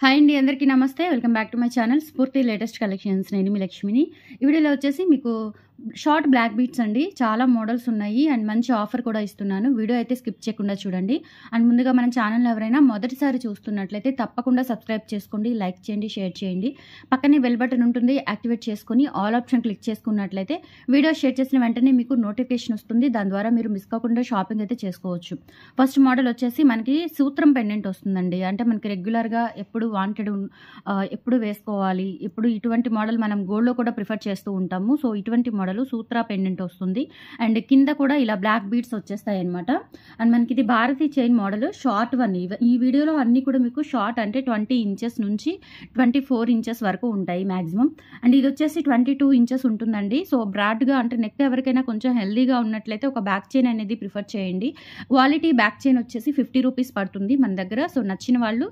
Hi అండి, అందరికీ నమస్తే. Welcome back to my channel స్ఫూర్తి లేటెస్ట్ కలెక్షన్స్. నేను మీ లక్ష్మిని. ఈ వీడియోలో వచ్చేసి మీకు షార్ట్ బ్లాక్ బీట్స్ అండి, చాలా మోడల్స్ ఉన్నాయి అండ్ మంచి ఆఫర్ కూడా ఇస్తున్నాను. వీడియో అయితే స్కిప్ చేయకుండా చూడండి. అండ్ ముందుగా మన ఛానల్ ఎవరైనా మొదటిసారి చూస్తున్నట్లయితే తప్పకుండా సబ్స్క్రైబ్ చేసుకోండి, లైక్ చేయండి, షేర్ చేయండి. పక్కనే బెల్ బటన్ ఉంటుంది, యాక్టివేట్ చేసుకొని ఆల్ ఆప్షన్ క్లిక్ చేసుకున్నట్లయితే వీడియో షేర్ చేసిన వెంటనే మీకు నోటిఫికేషన్ వస్తుంది. దాని ద్వారా మీరు మిస్ కాకుండా షాపింగ్ అయితే చేసుకోవచ్చు. ఫస్ట్ మోడల్ వచ్చేసి మనకి సూత్రం పెండెంట్ వస్తుందండి. అంటే మనకి రెగ్యులర్గా ఎప్పుడు వాంటెడ్ ఎప్పుడు వేసుకోవాలి, ఇప్పుడు ఇటువంటి మోడల్ మనం గోల్డ్లో కూడా ప్రిఫర్ చేస్తూ ఉంటాము. సో ఇటువంటి మోడల్ సూత్ర పెండెంట్ వస్తుంది అండ్ కింద కూడా ఇలా బ్లాక్ బీడ్స్ వచ్చేస్తాయి అనమాట. అండ్ మనకి ఇది భారతీ చైన్ మోడల్ షార్ట్ వన్. ఈ వీడియోలో అన్ని కూడా మీకు షార్ట్ అంటే 20 ఇంచెస్ నుంచి 24 ఇంచెస్ వరకు ఉంటాయి మ్యాక్సిమం. అండ్ ఇది వచ్చేసి 22 ఇంచెస్ ఉంటుందండి. సో బ్రాడ్గా అంటే నెక్ ఎవరికైనా కొంచెం హెల్దీగా ఉన్నట్లయితే ఒక బ్యాక్ చైన్ అనేది ప్రిఫర్ చేయండి. క్వాలిటీ బ్యాక్ చైన్ వచ్చేసి 50 రూపీస్ పడుతుంది మన దగ్గర. సో నచ్చిన వాళ్ళు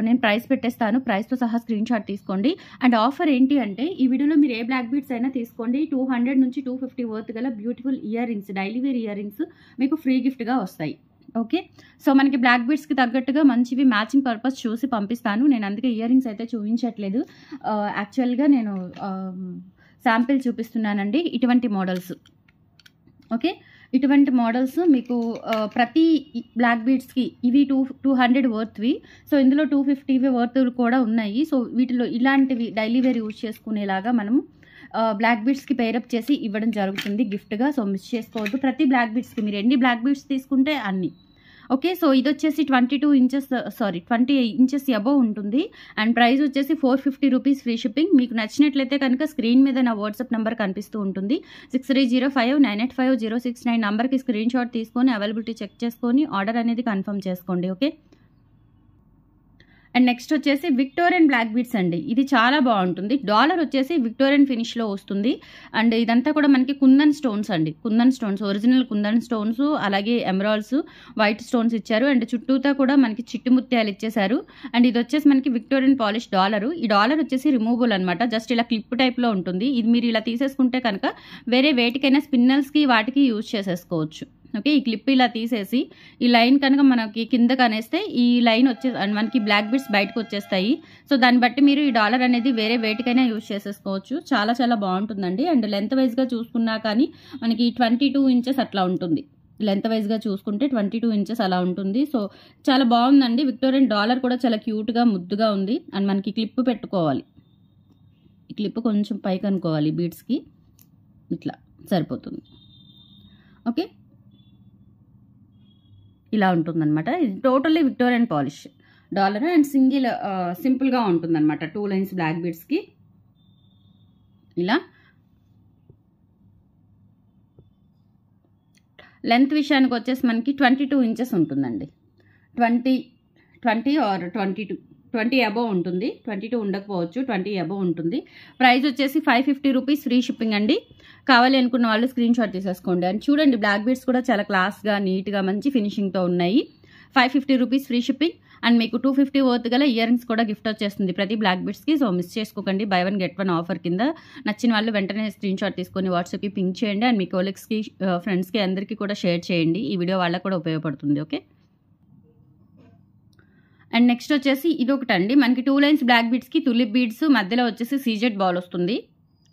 నేను ప్రైస్ పెట్టేస్తాను, ప్రైస్తో సహా స్క్రీన్ షాట్ తీసుకోండి. అండ్ ఆఫర్ ఏంటి అంటే ఈ వీడియోలో మీరు ఏ బ్లాక్ బీడ్స్ అయినా తీసుకోండి, 200 నుంచి 250 వర్త్ గల beautiful earrings, daily wear earrings మీకు ఫ్రీ గిఫ్ట్గా వస్తాయి. ఓకే, సో మనకి బ్లాక్ బీడ్స్కి తగ్గట్టుగా మంచివి మ్యాచింగ్ పర్పస్ చూసి పంపిస్తాను. నేను అందుకే ఇయర్ రింగ్స్ అయితే చూపించట్లేదు, యాక్చువల్గా నేను శాంపిల్ చూపిస్తున్నానండి. ఇటువంటి మోడల్స్ ఓకే, ఇటువంటి మోడల్స్ మీకు ప్రతి బ్లాక్ బీడ్స్కి ఇవి 200 వర్త్వి. సో ఇందులో 250 వర్త్లు కూడా ఉన్నాయి. సో వీటిలో ఇలాంటివి డైలీ వేర్ యూజ్ చేసుకునేలాగా మనము బ్లాక్ బీడ్స్కి పేరప్ చేసి ఇవ్వడం జరుగుతుంది గిఫ్ట్గా. సో మిస్ చేసుకోవద్దు. ప్రతి బ్లాక్ బీడ్స్కి మీరు ఎన్ని బ్లాక్ బీడ్స్ తీసుకుంటే అన్ని. ఓకే, సో ఇది వచ్చేసి 20 ఇంచెస్ అబోవ్ ఉంటుంది అండ్ ప్రైస్ వచ్చేసి 450 రూపీస్ ఫ్రీ షిప్పింగ్. మీకు నచ్చినట్లయితే కనుక స్క్రీన్ మీద నా వాట్సాప్ నెంబర్ కనిపిస్తూ ఉంటుంది. 6305985069 నెంబర్కి స్క్రీన్ షాట్ తీసుకొని అవైలబిలిటీ చెక్ చేసుకొని ఆర్డర్ అనేది కన్ఫర్మ్ చేసుకోండి. ఓకే, అండ్ నెక్స్ట్ వచ్చేసి విక్టోరియన్ బ్లాక్ బీడ్స్ అండి. ఇది చాలా బాగుంటుంది. డాలర్ వచ్చేసి విక్టోరియన్ ఫినిష్లో వస్తుంది అండ్ ఇదంతా కూడా మనకి కుందన్ స్టోన్స్ అండి, kundan stones, original kundan stones, అలాగే ఎమరాల్డ్స్, వైట్ స్టోన్స్ ఇచ్చారు అండ్ చుట్టూతా కూడా మనకి చిట్టుముత్యాలు ఇచ్చేసారు. అండ్ ఇది వచ్చేసి మనకి విక్టోరియన్ పాలిష్ డాలరు. ఈ డాలర్ వచ్చేసి రిమూవబుల్ అనమాట, జస్ట్ ఇలా క్లిప్ టైప్లో ఉంటుంది. ఇది మీరు ఇలా తీసేసుకుంటే కనుక వేరే వేటికైనా స్పిన్నల్స్కి వాటికి యూజ్ చేసేసుకోవచ్చు. ఓకే, ఈ క్లిప్ ఇలా తీసేసి ఈ లైన్ కనుక మనకి కిందకి అనేస్తే ఈ లైన్ మనకి బ్లాక్ బీడ్స్ బయటకు వచ్చేస్తాయి. సో దాన్ని బట్టి మీరు ఈ డాలర్ అనేది వేరే వేటికైనా యూజ్ చేసేసుకోవచ్చు. చాలా చాలా బాగుంటుందండి. అండ్ లెంత్ వైజ్గా చూసుకున్నా కానీ మనకి 22 ఇంచెస్ అట్లా ఉంటుంది. లెంత్ వైజ్గా చూసుకుంటే 22 ఇంచెస్ అలా ఉంటుంది. సో చాలా బాగుందండి. విక్టోరియన్ డాలర్ కూడా చాలా క్యూట్గా ముద్దుగా ఉంది. అండ్ మనకి క్లిప్ పెట్టుకోవాలి, ఈ క్లిప్ కొంచెం పైకి అనుకోవాలి బీడ్స్కి, ఇట్లా సరిపోతుంది. ఓకే, ఇలా ఉంటుందన్నమాట. ఇది totally Victorian polish dollar and సింపుల్గా ఉంటుందన్నమాట. 2 లైన్స్ బ్లాక్ బీడ్స్కి ఇలా. లెంత్ విషయానికి వచ్చేసి మనకి 22 ఇంచెస్ ఉంటుందండి. 20 ఆర్ 20 అబోవ్ ఉంటుంది. 22 ఉండకపోవచ్చు, 20 అబోవ్ ఉంటుంది. ప్రైస్ వచ్చేసి 550 రూపీస్ ఫ్రీ షిప్పింగ్ అండి. కావాలి అనుకున్న వాళ్ళు స్క్రీన్ షాట్ తీసేసుకోండి. అండ్ చూడండి, బ్లాక్ బీడ్స్ కూడా చాలా క్లాస్గా నీట్గా మంచి ఫినిషింగ్తో ఉన్నాయి. 550 రూపీస్ ఫ్రీ షిప్పింగ్ అండ్ మీకు 250 వర్త్ గల ఇయర్ రింగ్స్ కూడా గిఫ్ట్ వచ్చేస్తుంది ప్రతి బ్లాక్ బీడ్స్కి. సో మిస్ చేసుకోకండి, బై 1 get 1 ఆఫర్ కింద. నచ్చిన వాళ్ళు వెంటనే స్క్రీన్ షాట్ తీసుకొని వాట్సాప్కి పింక్ చేయండి అండ్ మీ కోలీగ్స్కి, ఫ్రెండ్స్కి అందరికీ కూడా షేర్ చేయండి. ఈ వీడియో వాళ్ళకు కూడా ఉపయోగపడుతుంది. ఓకే, అండ్ నెక్స్ట్ వచ్చేసి ఇది ఒకటండి. మనకి 2 లైన్స్ బ్లాక్ బీడ్స్కి తులిప్ బీడ్స్ మధ్యలో వచ్చేసి సీజెడ్ బాల్ వస్తుంది.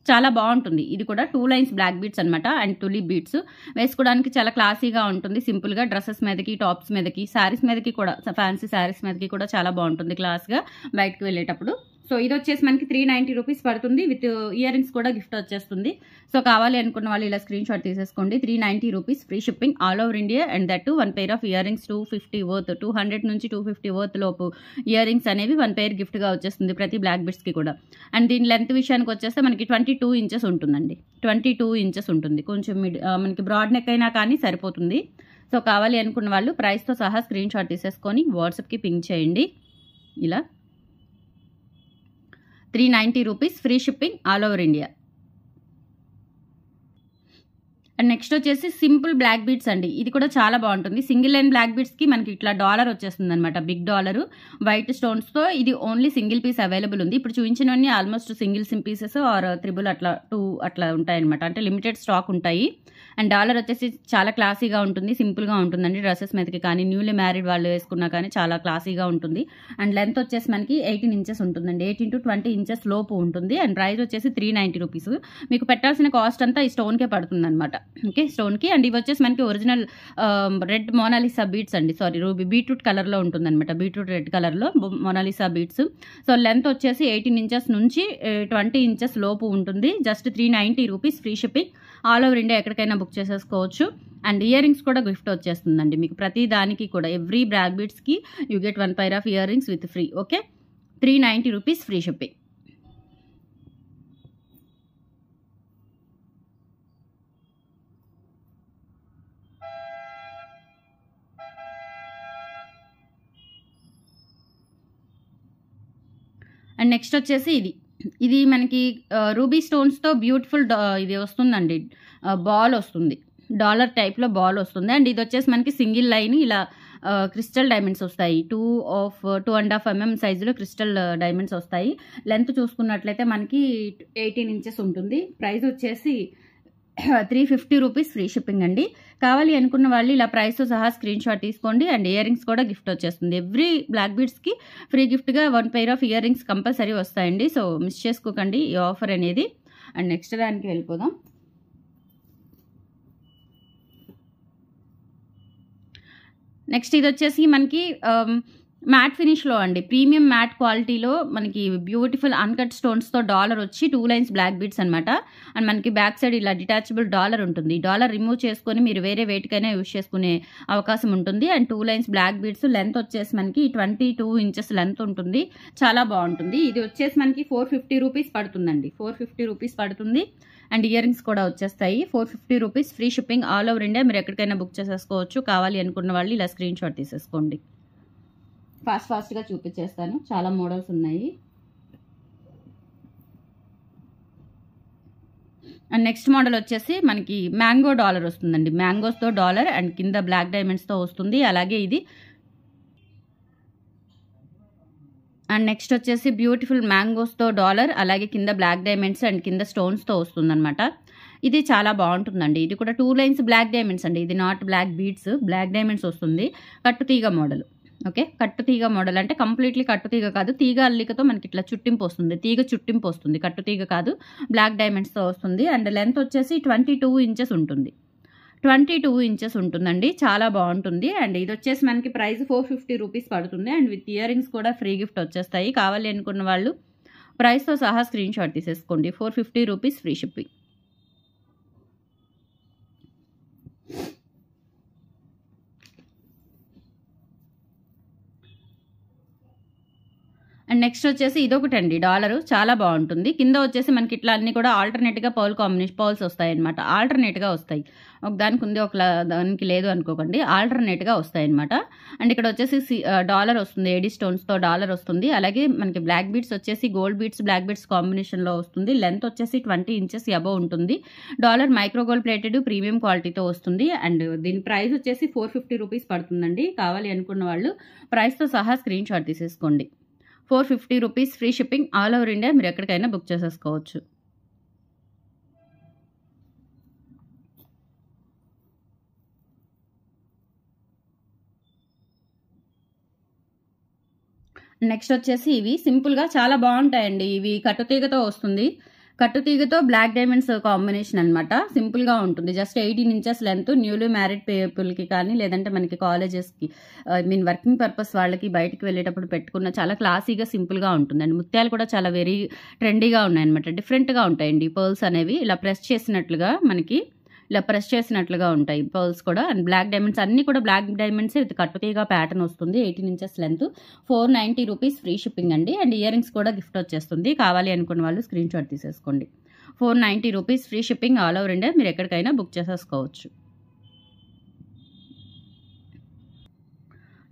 చాలా బాగుంటుంది. ఇది కూడా 2 లైన్స్ బ్లాక్ బీడ్స్ అనమాట అండ్ టులిప్ బీడ్స్. వేసుకోవడానికి చాలా క్లాసీగా ఉంటుంది, సింపుల్గా డ్రెస్సెస్ మీదకి, టాప్స్ మీదకి, శారీస్ మీదకి కూడా, ఫ్యాన్సీ శారీస్ మీదకి కూడా చాలా బాగుంటుంది క్లాస్గా బయటకు వెళ్ళేటప్పుడు. సో ఇది వచ్చేసి మనకి 390 రూపీస్ పడుతుంది, విత్ ఇయర్ రింగ్స్ కూడా గిఫ్ట్ వచ్చేస్తుంది. సో కావాలి అనుకున్న వాళ్ళు ఇలా స్క్రీన్ షాట్ తీసేసుకోండి. 390 rupees free shipping all over India. And that 1 pair of ear rings 250 worth, 200 నుంచి 250 వర్త్ లోపు ఇయర్ రింగ్స్ అనేవి 1 pair గిఫ్ట్గా వచ్చేస్తుంది ప్రతి బ్లాక్ బీడ్స్కి కూడా. అండ్ దీని లెంత్ విషయానికి వచ్చేస్తే మనకి 22 ఇంచెస్ ఉంటుందండి. 22 ఇంచెస్ ఉంటుంది. కొంచెం మనకి బ్రాడ్ నెక్ అయినా కానీ సరిపోతుంది. సో కావాలి అనుకున్న వాళ్ళు ప్రైస్తో సహా స్క్రీన్ షాట్ తీసేసుకొని వాట్సాప్కి పింక్ చేయండి. ఇలా 390 rupees free shipping all over India. And next వచ్చేసి సింపుల్ బ్లాక్ బీడ్స్ అండి. ఇది కూడా చాలా బాగుంటుంది. సింగిల్ లైన్ బ్లాక్ బీడ్స్కి మనకి ఇట్లా డాలర్ వచ్చేస్తుంది అనమాట, బిగ్ డాలర్ వైట్ స్టోన్స్తో. ఇది ఓన్లీ సింగిల్ పీస్ అవైలబుల్ ఉంది. ఇప్పుడు చూపించినవన్నీ almost single pieces or triple అట్లా 2 అట్లా ఉంటాయి అనమాట, అంటే లిమిటెడ్ స్టాక్ ఉంటాయి. అండ్ డాలర్ వచ్చేసి చాలా క్లాసీగా ఉంటుంది, సింపుల్గా ఉంటుందండి. డ్రెస్సెస్ మీదకి కానీ న్యూలీ మ్యారీడ్ వాళ్ళు వేసుకున్నా కానీ చాలా క్లాసీగా ఉంటుంది. అండ్ లెంత్ వచ్చేసి మనకి 18 ఇంచెస్ ఉంటుందండి, 18 to 20 ఇంచెస్ లోపు ఉంటుంది. అండ్ ప్రైస్ వచ్చేసి 390 రూపీస్. మీకు పెట్టాల్సిన కాస్ట్ అంతా ఈ స్టోన్కే పడుతుంది అనమాట. ఓకే, స్టోన్కి. అండ్ ఇవి వచ్చేసి మనకి ఒరిజినల్ రెడ్ మోనాలిసా బీట్స్ అండి, సారీ రూబీ బీట్రూట్ కలర్లో ఉంటుంది అనమాట, బీట్రూట్ రెడ్ కలర్లో మోనాలిసా బీట్స్. సో లెంత్ వచ్చేసి 18 ఇంచెస్ నుంచి 20 ఇంచెస్ లోపు ఉంటుంది. Just 390 rupees, free shipping. All over India ఎక్కడికైనా బుక్ చేసేసుకోవచ్చు. అండ్ ఇయర్ రింగ్స్ కూడా గిఫ్ట్ వచ్చేస్తుందండి మీకు. ప్రతి దానికి కూడా ఎవ్రీ బ్లాక్ బీడ్స్కి you get 1 pair of earrings with free. Okay, 390 rupees, free shipping. And next వచ్చేసి ఇది మనకి రూబీ స్టోన్స్తో బ్యూటిఫుల్ ఇది వస్తుందండి, బాల్ వస్తుంది, డాలర్ టైప్లో బాల్ వస్తుంది. అండ్ ఇది వచ్చేసి మనకి సింగిల్ లైన్ ఇలా క్రిస్టల్ డైమండ్స్ వస్తాయి. 2.5 mm సైజులో క్రిస్టల్ డైమండ్స్ వస్తాయి. లెంత్ చూసుకున్నట్లయితే మనకి 18 ఇంచెస్ ఉంటుంది. ప్రైస్ వచ్చేసి 350 రూపీస్, ఫ్రీ షిప్పింగ్ అండి. కావాలి అనుకున్న వాళ్ళు ఇలా ప్రైస్తో సహా స్క్రీన్ షాట్ తీసుకోండి. అండ్ ఇయర్ రింగ్స్ కూడా గిఫ్ట్ వచ్చేస్తుంది. ఎవ్రీ బ్లాక్ బీడ్స్కి ఫ్రీ గిఫ్ట్గా 1 pair of ear rings compulsory వస్తాయండి. సో మిస్ చేసుకోకండి ఈ ఆఫర్ అనేది. అండ్ నెక్స్ట్ దానికి వెళ్ళిపోదాం. నెక్స్ట్ ఇది వచ్చేసి మనకి మ్యాట్ ఫినిష్లో అండి, ప్రీమియం మ్యాట్ క్వాలిటీలో మనకి బ్యూటిఫుల్ అన్కట్ స్టోన్స్తో డాలర్ వచ్చి 2 lines బ్లాక్ బీడ్స్ అనమాట. అండ్ మనకి బ్యాక్ సైడ్ ఇలా డిటాచబుల్ డాలర్ ఉంటుంది. డాలర్ రిమూవ్ చేసుకొని మీరు వేరే వెయిట్కైనా యూజ్ చేసుకునే అవకాశం ఉంటుంది. And 2 lines black beads. Length వచ్చేసి మనకి 22 ఇంచెస్ లెంత్ ఉంటుంది. చాలా బాగుంటుంది. ఇది వచ్చేసి మనకి 450 రూపీస్ పడుతుందండి, 450 రూపీస్ పడుతుంది. అండ్ ఇయర్ రింగ్స్ కూడా వచ్చేస్తాయి. 450 rupees, free shipping. All over India మీరు ఎక్కడికైనా బుక్ చేసేసుకోవచ్చు. కావాలి అనుకున్న వాళ్ళు ఇలా స్క్రీన్ షాట్ తీసేసుకోండి. ఫాస్ట్గా చూపించేస్తాను, చాలా మోడల్స్ ఉన్నాయి. అండ్ నెక్స్ట్ మోడల్ వచ్చేసి మనకి మ్యాంగో డాలర్ వస్తుందండి, మ్యాంగోస్తో డాలర్ అండ్ కింద బ్లాక్ డైమండ్స్తో వస్తుంది. అలాగే ఇది అండ్ నెక్స్ట్ వచ్చేసి బ్యూటిఫుల్ మ్యాంగోస్తో డాలర్, అలాగే కింద బ్లాక్ డైమండ్స్ అండ్ కింద స్టోన్స్తో వస్తుందన్నమాట. ఇది చాలా బాగుంటుందండి. ఇది కూడా 2 lines బ్లాక్ డైమండ్స్ అండి, ఇది not black beads, black diamonds వస్తుంది. కట్టుతీగ మోడల్. ఓకే, కట్టుతీగ మోడల్ అంటే కంప్లీట్లీ కట్టుతీగ కాదు, తీగ అల్లికతో మనకి ఇట్లా చుట్టింపు వస్తుంది, తీగ చుట్టింపు వస్తుంది, కట్టుతీగ కాదు, బ్లాక్ డైమండ్స్తో వస్తుంది. అండ్ లెంత్ వచ్చేసి 22 ఇంచెస్ ఉంటుంది, 22 ఇంచెస్ ఉంటుందండి. చాలా బాగుంటుంది. అండ్ ఇది వచ్చేసి మనకి ప్రైస్ 450 రూపీస్ పడుతుంది. అండ్ విత్ ఇయర్ రింగ్స్ కూడా ఫ్రీ గిఫ్ట్ వచ్చేస్తాయి. కావాలి అనుకున్న వాళ్ళు ప్రైస్తో సహా స్క్రీన్ షాట్ తీసేసుకోండి. 450 rupees, free shipping. And next వచ్చేసి ఇదొకటి అండి, డాలరు చాలా బాగుంటుంది. కింద వచ్చేసి మనకి ఇట్లా అన్ని కూడా ఆల్టర్నేట్గా పర్ల్స్ వస్తాయి అనమాట, ఆల్టర్నేట్గా వస్తాయి. ఒక దానికి ఉంది, ఒక దానికి లేదు అనుకోకండి, ఆల్టర్నేట్గా వస్తాయి అనమాట. అండ్ ఇక్కడ వచ్చేసి డాలర్ వస్తుంది, ఏడీ స్టోన్స్తో డాలర్ వస్తుంది. అలాగే మనకి బ్లాక్ బీడ్స్ వచ్చేసి గోల్డ్ బీడ్స్ బ్లాక్ బీడ్స్ కాంబినేషన్లో వస్తుంది. లెంత్ వచ్చేసి 20 ఇంచెస్ అబవ్ ఉంటుంది. Dollar micro gold plated premium క్వాలిటీతో వస్తుంది. అండ్ దీని ప్రైస్ వచ్చేసి 450 రూపీస్ పడుతుందండి. కావాలి అనుకున్న వాళ్ళు ప్రైస్తో సహా స్క్రీన్ షాట్ తీసేసుకోండి. 450 rupees, free shipping. All over India మీరు ఎక్కడికైనా బుక్ చేసేసుకోవచ్చు. నెక్స్ట్ వచ్చేసి ఇవి సింపుల్గా చాలా బాగుంటాయండి. ఇవి కట్టుతీగతో వస్తుంది, కట్టుతీగతో బ్లాక్ డైమండ్స్ కాంబినేషన్ అనమాట. సింపుల్గా ఉంటుంది. Just 18 inches length. Newly married పీపుల్కి కానీ లేదంటే మనకి కాలేజెస్కి వర్కింగ్ పర్పస్ వాళ్ళకి బయటకు వెళ్ళేటప్పుడు పెట్టుకున్న చాలా క్లాసీగా సింపుల్గా ఉంటుంది. అండ్ ముత్యాలు కూడా చాలా వెరీ ట్రెండీగా ఉన్నాయన్నమాట, డిఫరెంట్గా ఉంటాయండి. పర్ల్స్ అనేవి ఇలా ప్రెస్ చేసినట్లుగా ఉంటాయి పర్ల్స్ కూడా. అండ్ బ్లాక్ డైమండ్స్ అన్నీ కూడా బ్లాక్ డైమండ్స్ విత్ కట్టుతీగా ప్యాటర్న్ వస్తుంది. 18 inches length. 490 rupees, free shipping అండి. అండ్ ఇయర్ రింగ్స్ కూడా గిఫ్ట్ వచ్చేస్తుంది. కావాలి అనుకున్న వాళ్ళు స్క్రీన్ షాట్ తీసేసుకోండి. 490 rupees, free shipping. All over India మీరు ఎక్కడికైనా బుక్ చేసేసుకోవచ్చు.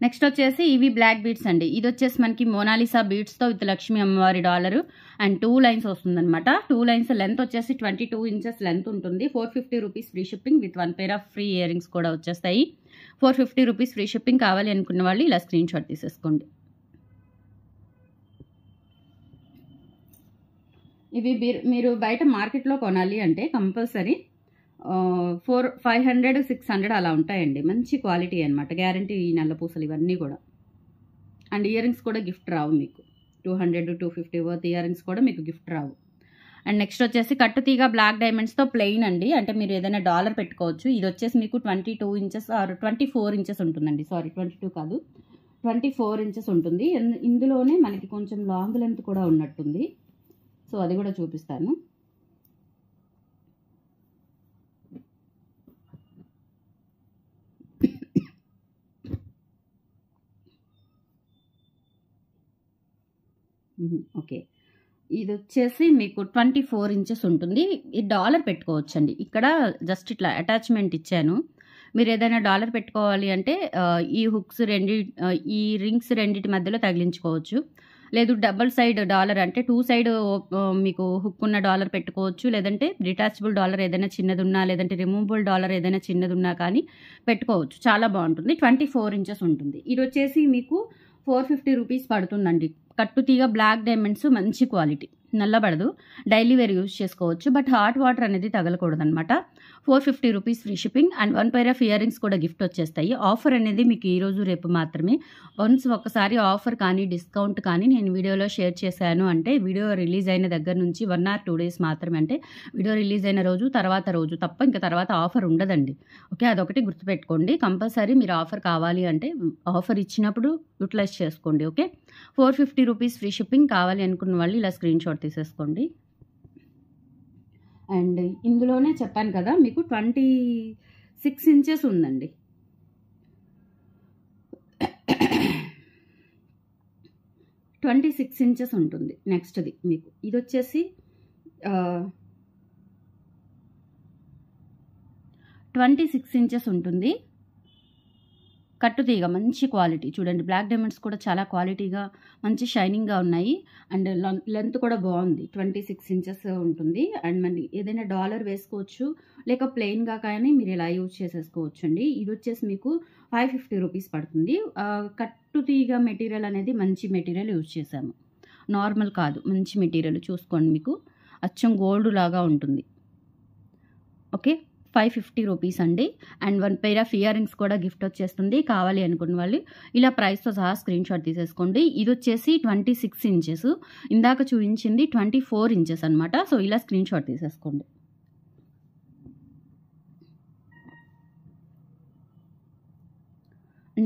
నెక్స్ట్ వచ్చేసి ఇవి బ్లాక్ బీడ్స్ అండి. ఇది వచ్చేసి మనకి మోనాలిసా బీడ్స్తో విత్ లక్ష్మీ అమ్మవారి డాలరు అండ్ 2 లైన్స్ వస్తుందన్నమాట. 2 లైన్స్ లెంత్ వచ్చేసి 22 ఇంచెస్ లెంత్ ఉంటుంది. 450 rupees free shipping with 1 pair of free ear rings కూడా వచ్చేస్తాయి. 450 రూపీస్ ఫ్రీ షిప్పింగ్ కావాలి అనుకున్న వాళ్ళు ఇలా స్క్రీన్ షాట్ తీసేసుకోండి. ఇవి మీరు బయట మార్కెట్లో కొనాలి అంటే కంపల్సరీ 500 600 అలా ఉంటాయండి. మంచి క్వాలిటీ అనమాట, గ్యారంటీ నల్లపూసలు ఇవన్నీ కూడా. అండ్ ఇయర్ రింగ్స్ కూడా గిఫ్ట్ రావు మీకు. 200 250 వర్త్ ఇయర్ రింగ్స్ కూడా మీకు గిఫ్ట్ రావు. అండ్ నెక్స్ట్ వచ్చేసి కట్టుతీగ బ్లాక్ డైమండ్స్తో ప్లెయిన్ అండి. అంటే మీరు ఏదైనా డాలర్ పెట్టుకోవచ్చు. ఇది వచ్చేసి మీకు 22 ఇంచెస్ ఆర్ 24 ఇంచెస్ ఉంటుందండి. సారీ 22 కాదు, 24 ఇంచెస్ ఉంటుంది. ఇందులోనే మనకి కొంచెం లాంగ్ లెంత్ కూడా ఉన్నట్టుంది. సో అది కూడా చూపిస్తాను. ఓకే, ఇది వచ్చేసి మీకు 24 ఇంచెస్ ఉంటుంది. ఈ డాలర్ పెట్టుకోవచ్చండి. ఇక్కడ జస్ట్ ఇట్లా అటాచ్మెంట్ ఇచ్చాను. మీరు ఏదైనా డాలర్ పెట్టుకోవాలి అంటే ఈ హుక్స్ ఈ రింగ్స్ రెండింటి మధ్యలో తగిలించుకోవచ్చు. లేదు డబుల్ సైడ్ డాలర్ అంటే 2 సైడ్ మీకు హుక్ ఉన్న డాలర్ పెట్టుకోవచ్చు. లేదంటే డిటాచబుల్ డాలర్ ఏదైనా చిన్నది ఉన్నా, లేదంటే రిమూవబుల్ డాలర్ ఏదైనా చిన్నది ఉన్నా కానీ పెట్టుకోవచ్చు. చాలా బాగుంటుంది. 24 ఇంచెస్ ఉంటుంది. ఇది వచ్చేసి మీకు 450 రూపీస్ పడుతుందండి. కట్టుతీగ బ్లాక్ డైమండ్స్, మంచి క్వాలిటీ, నల్లబడదు, డైలీ వేర్ యూజ్ చేసుకోవచ్చు. బట్ హాట్ వాటర్ అనేది తగలకూడదు అనమాట. 450 rupees free shipping and 1 pair of earrings కూడా గిఫ్ట్ వచ్చేస్తాయి. ఆఫర్ అనేది మీకు ఈరోజు రేపు మాత్రమే. వన్స్ ఒకసారి ఆఫర్ కానీ డిస్కౌంట్ కానీ నేను వీడియోలో షేర్ చేశాను అంటే వీడియో రిలీజ్ అయిన దగ్గర నుంచి 1 or 2 days మాత్రమే. అంటే వీడియో రిలీజ్ అయిన రోజు తర్వాత రోజు తప్ప ఇంకా తర్వాత ఆఫర్ ఉండదండి. ఓకే, అదొకటి గుర్తుపెట్టుకోండి. కంపల్సరీ మీరు ఆఫర్ కావాలి అంటే ఆఫర్ ఇచ్చినప్పుడు యూటిలైజ్ చేసుకోండి. ఓకే, 450 రూపీస్ ఫ్రీ షిప్పింగ్ కావాలి అనుకున్న వాళ్ళు ఇలా స్క్రీన్ షాట్ తీసేసుకోండి. అండ్ ఇందులోనే చెప్పాను కదా మీకు 26 ఇంచెస్ ఉందండి. 26 ఇంచెస్ ఉంటుంది. నెక్స్ట్ది మీకు ఇది వచ్చేసి 26 ఇంచెస్ ఉంటుంది. కట్టుతీగ మంచి క్వాలిటీ చూడండి. బ్లాక్ డైమండ్స్ కూడా చాలా క్వాలిటీగా మంచి షైనింగ్గా ఉన్నాయి. అండ్ లెంత్ కూడా బాగుంది. 26 ఇంచెస్ ఉంటుంది. అండ్ మనకి ఏదైనా డాలర్ వేసుకోవచ్చు, లేక ప్లెయిన్గా కానీ మీరు ఇలా యూజ్ చేసేసుకోవచ్చు అండి. ఇది వచ్చేసి మీకు 550 రూపీస్ పడుతుంది. కట్టుతీగ మెటీరియల్ అనేది మంచి మెటీరియల్ యూజ్ చేశాము, నార్మల్ కాదు, మంచి మెటీరియల్. చూసుకోండి, మీకు అచ్చం గోల్డ్ లాగా ఉంటుంది. ఓకే, 550 రూపీస్ అండి. And 1 pair of earrings కూడా గిఫ్ట్ వచ్చేస్తుంది. కావాలి అనుకున్న వాళ్ళు ఇలా ప్రైస్తో సహా స్క్రీన్ షాట్ తీసేసుకోండి. ఇది వచ్చేసి 26 ఇంచెస్, ఇందాక చూపించింది 24 ఇంచెస్ అనమాట. సో ఇలా స్క్రీన్ షాట్ తీసేసుకోండి.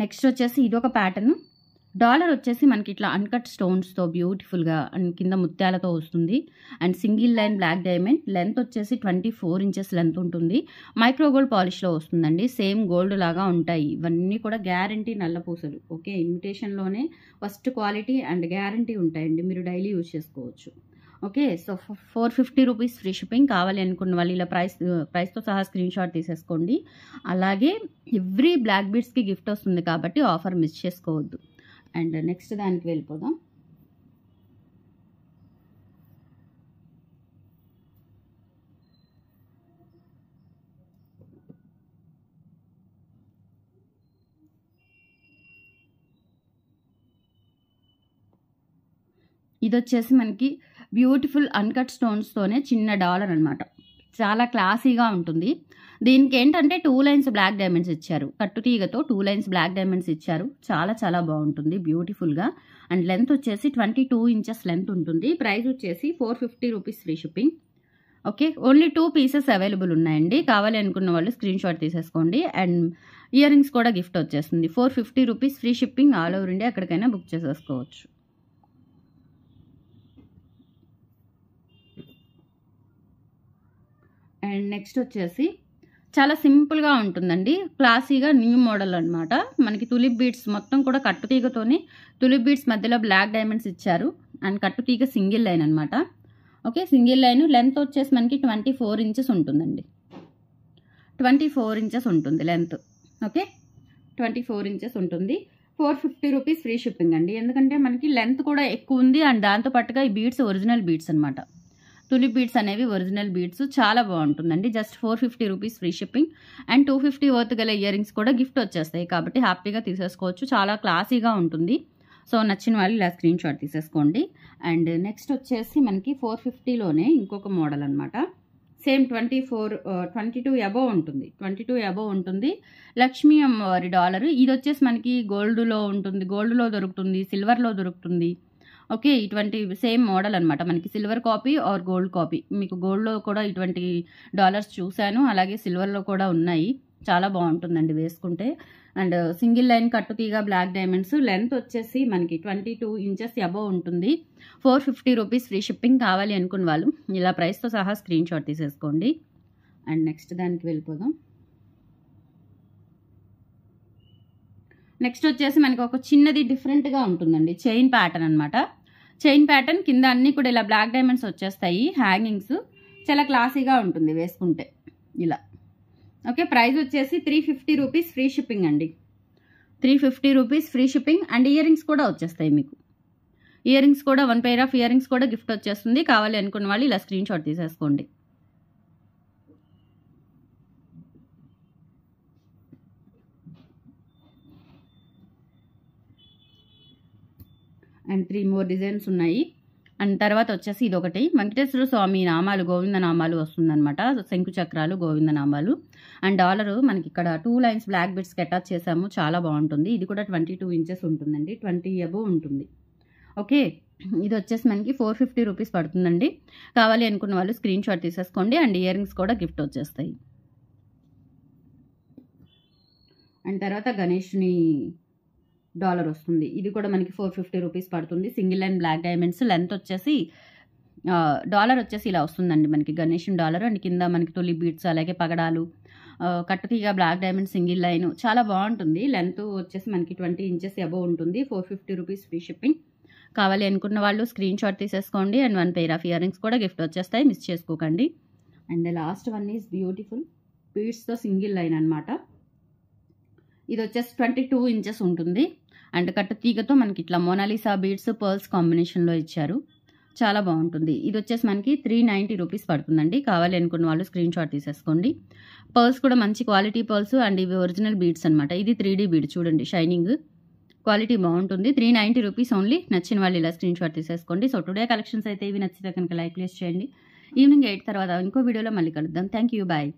నెక్స్ట్ వచ్చేసి ఇదొక ప్యాటర్న్. డాలర్ వచ్చేసి మనకి ఇట్లా అన్కట్ స్టోన్స్తో బ్యూటిఫుల్గా అండ్ కింద ముత్యాలతో వస్తుంది. And single line black diamond. Length వచ్చేసి 24 ఇంచెస్ లెంత్ ఉంటుంది. మైక్రో గోల్డ్ పాలిష్లో వస్తుందండి. సేమ్ గోల్డ్ లాగా ఉంటాయి. ఇవన్నీ కూడా గ్యారంటీ నల్లపూసలు. ఓకే, ఇన్విటేషన్లోనే ఫస్ట్ క్వాలిటీ అండ్ గ్యారంటీ ఉంటాయండి. మీరు డైలీ యూజ్ చేసుకోవచ్చు. Okay, so 450 rupees free shipping కావాలి అనుకున్న వాళ్ళు ఇలా ప్రైస్తో సహా స్క్రీన్ షాట్ తీసేసుకోండి. అలాగే ఎవ్రీ బ్లాక్ బీడ్స్కి గిఫ్ట్ వస్తుంది కాబట్టి ఆఫర్ మిస్ చేసుకోవద్దు. అండ్ నెక్స్ట్ దానికి వెళ్ళిపోదాం. ఇది వచ్చేసి మనకి బ్యూటిఫుల్ అన్కట్ స్టోన్స్తోనే చిన్న డాలర్ అనమాట. చాలా క్లాసీగా ఉంటుంది. దీనికి ఏంటంటే 2 లైన్స్ బ్లాక్ డైమండ్స్ ఇచ్చారు. కట్టుతీగతో 2 లైన్స్ బ్లాక్ డైమండ్స్ ఇచ్చారు. చాలా చాలా బాగుంటుంది బ్యూటిఫుల్గా. అండ్ లెంత్ వచ్చేసి 22 ఇంచెస్ లెంత్ ఉంటుంది. ప్రైస్ వచ్చేసి 450 rupees free shipping. Okay, only 2 pieces available ఉన్నాయండి. కావాలి అనుకున్న వాళ్ళు స్క్రీన్ షాట్ తీసేసుకోండి. అండ్ ఇయర్ రింగ్స్ కూడా గిఫ్ట్ వచ్చేస్తుంది. 450 rupees free shipping. All over India ఎక్కడికైనా బుక్ చేసేసుకోవచ్చు. అండ్ నెక్స్ట్ వచ్చేసి చాలా సింపుల్గా ఉంటుందండి. క్లాసీగా న్యూ మోడల్ అనమాట. మనకి తులిప్ బీడ్స్ మొత్తం కూడా కట్టుతీగతోని తులిప్ బీడ్స్ మధ్యలో బ్లాక్ డైమండ్స్ ఇచ్చారు. అండ్ కట్టుతీగ సింగిల్ లైన్ అనమాట. Okay, single line. లెంత్ వచ్చేసి మనకి 24 ఇంచెస్ ఉంటుందండి. 24 ఇంచెస్ ఉంటుంది లెంత్. ఓకే, 24 ఇంచెస్ ఉంటుంది. 450 రూపీస్ ఫ్రీ షిప్పింగ్ అండి. ఎందుకంటే మనకి లెంత్ కూడా ఎక్కువ ఉంది అండ్ దాంతో పాటుగా ఈ బీడ్స్ ఒరిజినల్ బీడ్స్ అనమాట. తులిప్ బీడ్స్ అనేవి ఒరిజినల్ బీడ్స్, చాలా బాగుంటుందండి. Just 450 rupees free shipping and 250 worth గల ఇయర్ రింగ్స్ కూడా గిఫ్ట్ వచ్చేస్తాయి కాబట్టి హ్యాపీగా తీసేసుకోవచ్చు. చాలా క్లాసీగా ఉంటుంది. సో నచ్చిన వాళ్ళు ఇలా స్క్రీన్ షాట్ తీసేసుకోండి. అండ్ నెక్స్ట్ వచ్చేసి మనకి 450లోనే ఇంకొక మోడల్ అనమాట. సేమ్ 22 అబోవ్ ఉంటుంది. 22 అబోవ్ ఉంటుంది. లక్ష్మీ అమ్మవారి డాలర్. ఇది వచ్చేసి మనకి గోల్డ్లో ఉంటుంది, గోల్డ్లో దొరుకుతుంది, సిల్వర్లో దొరుకుతుంది. ఓకే, ఇటువంటి సేమ్ మోడల్ అనమాట. మనకి silver copy or gold copy. మీకు గోల్డ్లో కూడా ఇటువంటి డాలర్స్ చూశాను, అలాగే సిల్వర్లో కూడా ఉన్నాయి. చాలా బాగుంటుందండి వేసుకుంటే. అండ్ సింగిల్ లైన్ కట్టుతీగ బ్లాక్ డైమండ్స్. లెంత్ వచ్చేసి మనకి 22 ఇంచెస్ అబోవ్ ఉంటుంది. 450 రూపీస్ ఫ్రీ షిప్పింగ్. కావాలి అనుకున్న వాళ్ళు ఇలా ప్రైస్తో సహా స్క్రీన్ షాట్ తీసేసుకోండి. అండ్ నెక్స్ట్ దానికి వెళ్ళిపోదాం. నెక్స్ట్ వచ్చేసి మనకి ఒక చిన్నది డిఫరెంట్గా ఉంటుందండి. చైన్ ప్యాటర్న్ అనమాట. చైన్ ప్యాటర్న్ కింద అన్నీ కూడా ఇలా బ్లాక్ డైమండ్స్ వచ్చేస్తాయి, హ్యాంగింగ్స్. చాలా క్లాసీగా ఉంటుంది వేసుకుంటే ఇలా. ఓకే, ప్రైస్ వచ్చేసి 350 రూపీస్ ఫ్రీ షిప్పింగ్ అండి. 350 rupees free shipping and earrings కూడా వచ్చేస్తాయి మీకు. ఇయర్ రింగ్స్ కూడా 1 పెయిర్ ఆఫ్ ఇయర్ రింగ్స్ కూడా గిఫ్ట్ వచ్చేస్తుంది. కావాలి అనుకున్న వాళ్ళు ఇలా స్క్రీన్ షాట్ తీసేసుకోండి. అండ్ 3 మోర్ డిజైన్స్ ఉన్నాయి. అండ్ తర్వాత వచ్చేసి ఇదొకటి వెంకటేశ్వర స్వామి నామాలు, గోవింద నామాలు వస్తుందన్నమాట. శంకు చక్రాలు, గోవింద నామాలు. అండ్ డాలరు మనకి ఇక్కడ 2 లైన్స్ బ్లాక్ బిట్స్కి అటాచ్ చేసాము. చాలా బాగుంటుంది. ఇది కూడా 22 ఇంచెస్ ఉంటుందండి. 20 అబోవ్ ఉంటుంది. ఓకే, ఇది వచ్చేసి మనకి 450 రూపీస్ పడుతుందండి. కావాలి అనుకున్న వాళ్ళు స్క్రీన్ షాట్ తీసేసుకోండి. అండ్ ఇయర్ రింగ్స్ కూడా గిఫ్ట్ వచ్చేస్తాయి. అండ్ తర్వాత గణేష్ని డాలర్ వస్తుంది. ఇది కూడా మనకి 450 రూపీస్ పడుతుంది. Single line black diamonds. Length వచ్చేసి డాలర్ వచ్చేసి ఇలా వస్తుందండి మనకి గణేషన్ డాలర్. అండ్ కింద మనకి తొలి బీడ్స్, అలాగే పగడాలు, కట్టుతీగ బ్లాక్ డైమండ్ సింగిల్ లైన్. చాలా బాగుంటుంది. లెంత్ వచ్చేసి మనకి 20 ఇంచెస్ అబోవ్ ఉంటుంది. 450 రూపీస్ ఫ్రీ షిప్పింగ్. కావాలి అనుకున్న వాళ్ళు స్క్రీన్ షాట్ తీసేసుకోండి. And 1 pair of earrings కూడా గిఫ్ట్ వచ్చేస్తాయి, మిస్ చేసుకోకండి. And last one is beautiful బీడ్స్తో సింగిల్ లైన్ అనమాట. ఇది వచ్చేసి 22 ఇంచెస్ ఉంటుంది. అండ్ కట్టుతీగతో మనకి ఇట్లా మోనాలిసా బీడ్స్ పర్ల్స్ కాంబినేషన్లో ఇచ్చారు. చాలా బాగుంటుంది. ఇది వచ్చేసి మనకి 390 రూపీస్ పడుతుందండి. కావాలి అనుకున్న వాళ్ళు స్క్రీన్ షాట్ తీసేసుకోండి. పర్ల్స్ కూడా మంచి క్వాలిటీ పర్ల్స్ అండ్ ఇవి ఒరిజినల్ బీడ్స్ అనమాట. ఇది 3D బీడ్ చూడండి, షైనింగ్ క్వాలిటీ బాగుంటుంది. 390 రూపీస్ ఓన్లీ. నచ్చిన వాళ్ళు ఇలా స్క్రీన్ షాట్ తీసేసుకోండి. సో టుడే కలెక్షన్స్ అయితే ఇవి. నచ్చితే కనుక లైక్ ప్లేస్ చేయండి. ఈవినింగ్ 8 తర్వాత ఇంకో వీడియోలో మళ్ళీ కలుద్దాం. Thank you, bye.